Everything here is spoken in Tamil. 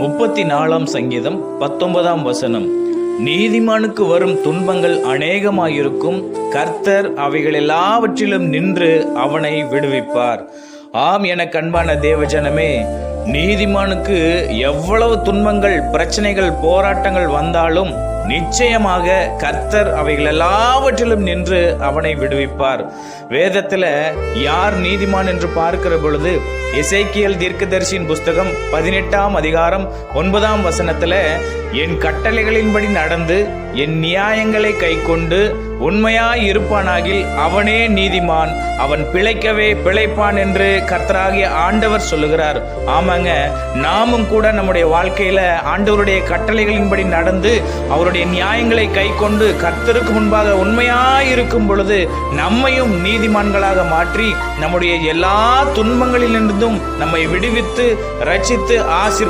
34 சங்கீதம் 19 நீதிமானுக்கு வரும் துன்பங்கள் அநேகமாயிருக்கும், கர்த்தர் அவைகள் எல்லாவற்றிலும் நின்று அவனை விடுவிப்பார். ஆம், என கண்பான தேவஜனமே, நீதிமானுக்கு எவ்வளவு துன்பங்கள், பிரச்சனைகள், போராட்டங்கள் வந்தாலும் நிச்சயமாக கர்த்தர் அவைகள் எல்லாவற்றிலும் நின்று அவனை விடுவிப்பார். வேதத்துல யார் நீதிமான் என்று பார்க்கிற பொழுது எசேக்கியேல் தீர்க்கதரிசியின் புஸ்தகம் 18 அதிகாரம் 9 என் கட்டளைகளின்படி நடந்து என் நியாயங்களை கைக்கொண்டு உண்மையாய் இருப்பானாகில் அவனே நீதிமான், அவன் பிழைக்கவே பிழைப்பான் என்று கர்த்தராகிய ஆண்டவர் சொல்லுகிறார். ஆமாங்க, நாமும் கூட நம்முடைய வாழ்க்கையில ஆண்டவருடைய கட்டளைகளின்படி நடந்து அவருடைய நியாயங்களை கைக்கொண்டு கர்த்தருக்கு முன்பாக உண்மையாய் இருக்கும் பொழுது நம்மையும் நீதிமான்களாக மாற்றி நம்முடைய எல்லா துன்பங்களிலிருந்தும் நம்மை விடுவித்து ரட்சித்து ஆசீர்வதிப்பார்.